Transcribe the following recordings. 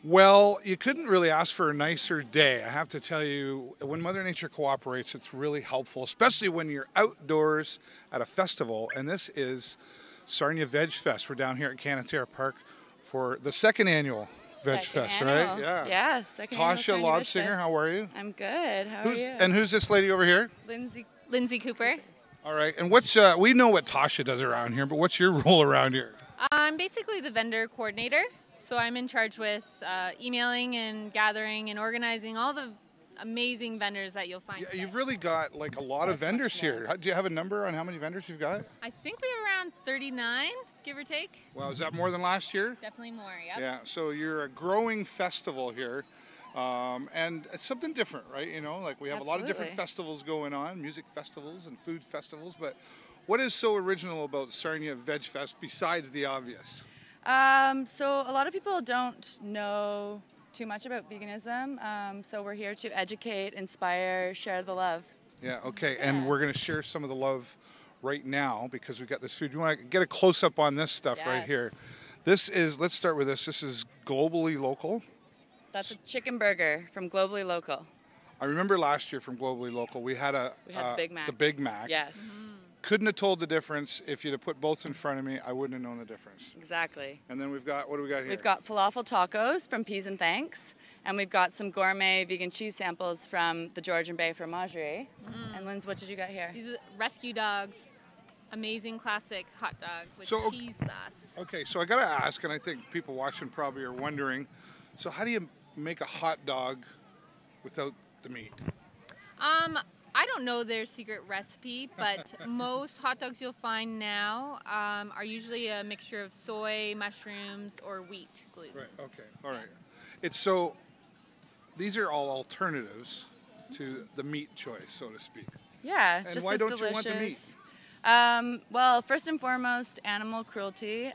Well, you couldn't really ask for a nicer day. I have to tell you, when Mother Nature cooperates, it's really helpful, especially when you're outdoors at a festival. And this is Sarnia Vegfest. We're down here at Canatara Park for the second annual Vegfest, right? Yeah. Yeah, second Tasha annual Sarnia Lobsinger, Vegfest. how are you? I'm good. How are you? And who's this lady over here? Lindsay Cooper. All right. And what's we know what Tasha does around here, but what's your role around here? I'm basically the vendor coordinator. So I'm in charge with emailing and gathering and organizing all the amazing vendors that you'll find. Yeah, you've really got like a lot of vendors here. Do you have a number on how many vendors you've got? I think we have around 39, give or take. Wow, is that more than last year? Definitely more, yep. Yeah, so you're a growing festival here. And it's something different, right? You know, like we have a lot of different festivals going on, music festivals and food festivals, but what is so original about Sarnia Vegfest besides the obvious? So a lot of people don't know too much about veganism, so we're here to educate, inspire, share the love. Yeah, okay, and we're going to share some of the love right now because we've got this food. You want to get a close-up on this stuff right here. This is, let's start with this. This is Globally Local. That's a chicken burger from Globally Local. I remember last year from Globally Local, we had the Big Mac. The Big Mac. Yes. Couldn't have told the difference. If you'd have put both in front of me, I wouldn't have known the difference. Exactly. And then we've got, what do we got here? We've got falafel tacos from Peas and Thanks, and we've got some gourmet vegan cheese samples from the Georgian Bay Fromagerie. And Linz, what did you got here? These are Rescue Dogs, amazing classic hot dog with cheese sauce. Okay, so I got to ask, and I think people watching probably are wondering, so how do you make a hot dog without the meat? I don't know their secret recipe, but most hot dogs you'll find now are usually a mixture of soy, mushrooms, or wheat gluten. Right, okay, all right. It's so, these are all alternatives to the meat choice, so to speak. Yeah, and just why as don't delicious. you want the meat? Well, first and foremost, animal cruelty.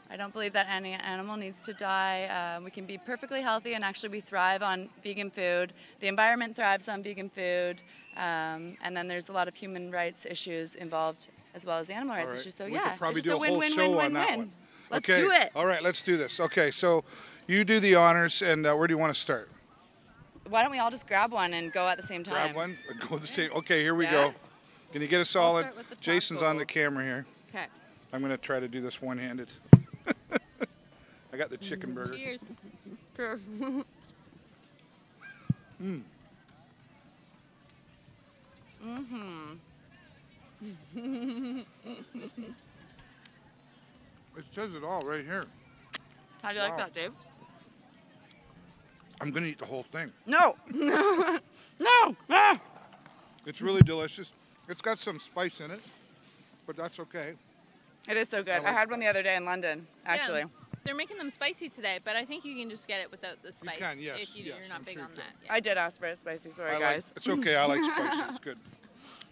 I don't believe that any animal needs to die. We can be perfectly healthy, and actually we thrive on vegan food. The environment thrives on vegan food, and then there's a lot of human rights issues involved as well as animal rights issues. So we could probably do a win, whole win, show win, on that win. one. Let's okay. do it. All right, let's do this. Okay, so you do the honors, and where do you want to start? Why don't we all just grab one and go at the same time? Grab one? Go the same. Okay, here we go. Can you get a solid? Jason's on the camera here. Okay. I'm going to try to do this one-handed. I got the chicken burger. Cheers. Sure. It says it all right here. How do you like that, Dave? I'm going to eat the whole thing. No. No. Ah. It's really delicious. It's got some spice in it, but that's okay. It is so good. I had one the other day in London, actually. Yeah, they're making them spicy today, but I think you can just get it without the spice. You can, yes. If you're not big on that. Yeah. I did ask for it spicy, sorry guys. It's okay, I like spicy, it's good.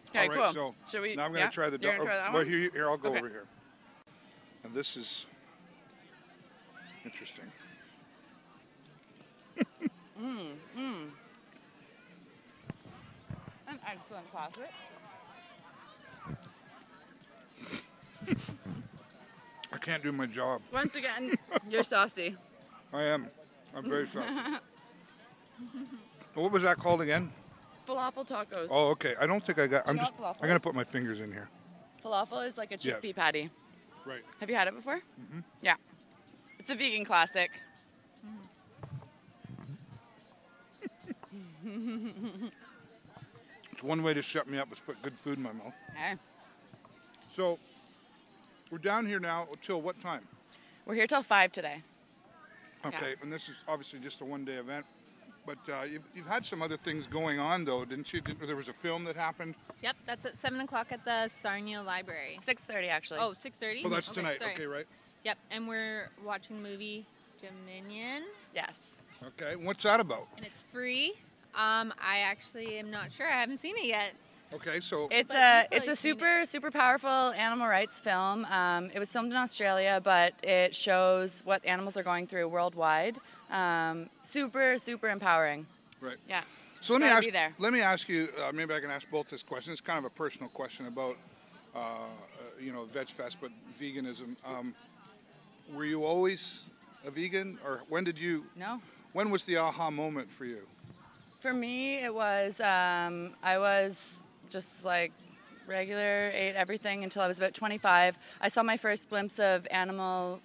Okay, all right, cool. So Should we, now I'm going to try the dog. Well, here, I'll go over here. And this is interesting. An excellent classic. I can't do my job. Once again, you're saucy. I am. I'm very saucy. What was that called again? Falafel tacos. Oh, okay. I don't think I got. I'm falafel going to put my fingers in here. Falafel is like a chickpea patty. Right. Have you had it before? Mm-hmm. Yeah. It's a vegan classic. It's one way to shut me up is put good food in my mouth. Okay. So we're down here now till what time? We're here till 5 today. Okay, and this is obviously just a one-day event. But you've had some other things going on, though, didn't you? There was a film that happened? Yep, that's at 7 o'clock at the Sarnia Library. 6:30, actually. Oh, 6:30? Oh, that's tonight. Sorry. Okay, right. Yep, and we're watching the movie Dominion. Yes. Okay, what's that about? And it's free. I actually am not sure. I haven't seen it yet. Okay, so it's a super powerful animal rights film. It was filmed in Australia, but it shows what animals are going through worldwide. Super empowering. Right. Yeah. So let me ask you. Maybe I can ask both this question. It's kind of a personal question about, Vegfest, but veganism. Were you always a vegan, or when did you? No. When was the aha moment for you? For me, it was, I was just like regular, ate everything until I was about 25. I saw my first glimpse of animals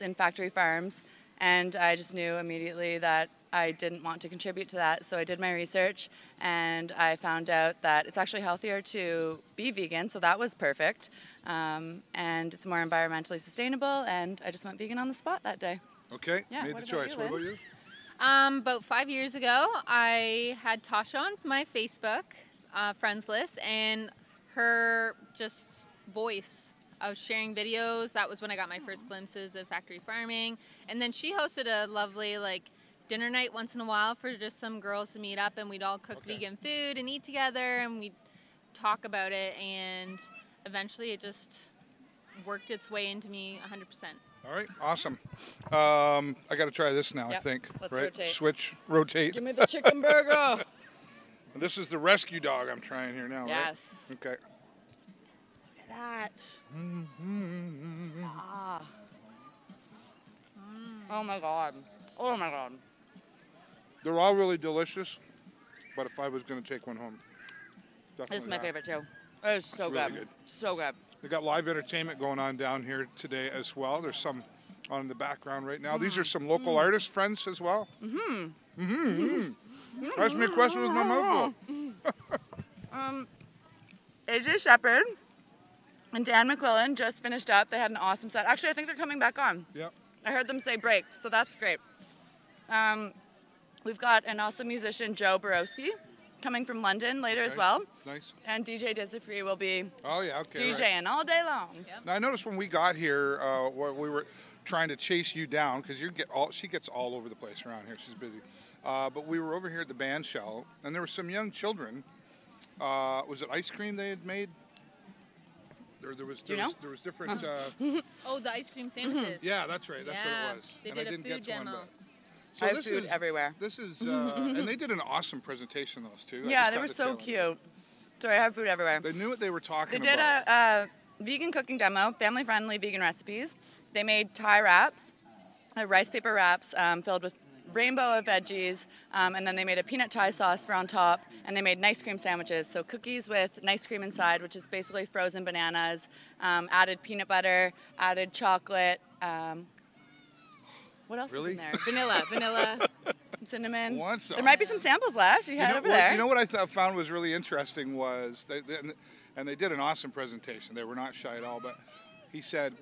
in factory farms, and I just knew immediately that I didn't want to contribute to that. So I did my research, and I found out that it's actually healthier to be vegan, so that was perfect. And it's more environmentally sustainable, and I just went vegan on the spot that day. Okay, Yeah, made what the about choice. you, What about Linz? you? About 5 years ago, I had Tasha on my Facebook friends list, and her just voice of sharing videos, that was when I got my first glimpses of factory farming. And then she hosted a lovely dinner night once in a while for just some girls to meet up, and we'd all cook vegan food and eat together, and we'd talk about it, and eventually it just worked its way into me 100%. All right, awesome. I got to try this now, I Yep, think. let's right? rotate. Switch, rotate. Give me the chicken burger. This is the rescue dog I'm trying here now, Yes. right? Okay. Look at that. Ah. Oh my God. Oh my God. They're all really delicious, but if I was going to take one home, definitely This is my that. favorite too. It is so It's really good. good. So good. They got live entertainment going on down here today as well. There's some on in the background right now. These are some local artist friends as well. Ask me a question with my mouth full. AJ Shepard and Dan McQuillan just finished up. They had an awesome set. Actually, I think they're coming back on. Yep. I heard them say break, so that's great. We've got an awesome musician, Joe Borowski, coming from London later as Okay. well. Nice. And DJ Dizzy will be Oh yeah. Okay. right. DJing all day long. Now I noticed when we got here, we were trying to chase you down because she gets all over the place around here. She's busy. But we were over here at the band shell, and there were some young children. Was it ice cream they had made? There was different. Oh, the ice cream sandwiches. Yeah, that's right. That's Yeah, what it was. they And I did a didn't get food to one, demo. but- So I have this food is everywhere. This is and they did an awesome presentation. Those two. I Yeah, just they got were the so tail end. cute. Sorry, I have food everywhere. They knew what they were talking They did about. a vegan cooking demo, family-friendly vegan recipes. They made Thai wraps, rice paper wraps filled with rainbow of veggies, and then they made a peanut Thai sauce for on top, and they made nice cream sandwiches. So cookies with nice cream inside, which is basically frozen bananas, added peanut butter, added chocolate. What else Really? is in there? Vanilla, some cinnamon. Want some? There might be some samples left. You had over there. You know what I found was really interesting was they did an awesome presentation. They were not shy at all. But he said,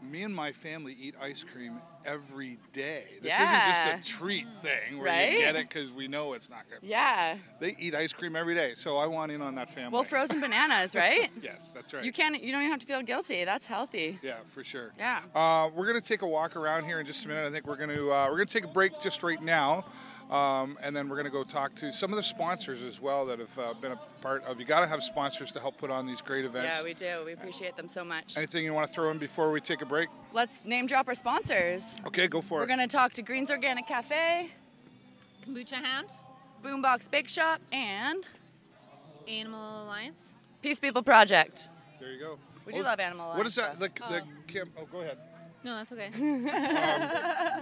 "Me and my family eat ice cream every day. This Yeah. isn't just a treat thing where Right? you get it because we know it's not good. Yeah. They eat ice cream every day. So I want in on that family. Well, frozen bananas, right? Yes, that's right. You don't even have to feel guilty. That's healthy. Yeah, for sure. Yeah. We're gonna take a walk around here in just a minute. I think we're gonna take a break just right now, and then we're gonna go talk to some of the sponsors as well that have been a part of. You got to have sponsors to help put on these great events. Yeah, we do. We appreciate them so much. Anything you want to throw in before we take a break? Let's name drop our sponsors. Okay, go for We're it. going to talk to Green's Organic Cafe, Kombucha Hound, Boombox Bake Shop, and Animal Alliance. Peace People Project. There you go. We do love Animal What is Alliance, that? though. Go ahead. No, that's okay.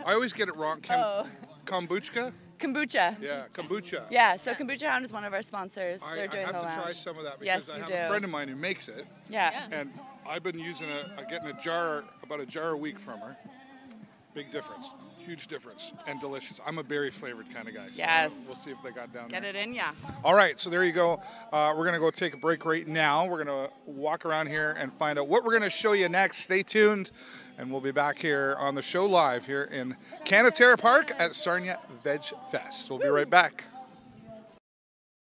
I always get it wrong. Kombucha? Kombucha. Yeah, kombucha. Yeah, so Kombucha Hound is one of our sponsors. I They're doing have the to try lounge. some of that Yes, because you I have a do. friend of mine who makes it. Yeah. Yeah. And I've been using getting about a jar a week from her. Big difference, huge difference, and delicious. I'm a berry flavored kind of guy. So Yes. we'll see if they got down Get there. it in, yeah. All right, so there you go. We're gonna go take a break right now. We're gonna walk around here and find out what we're gonna show you next. Stay tuned, and we'll be back here on the show live here in Canatara Park at Sarnia Vegfest. We'll be right back.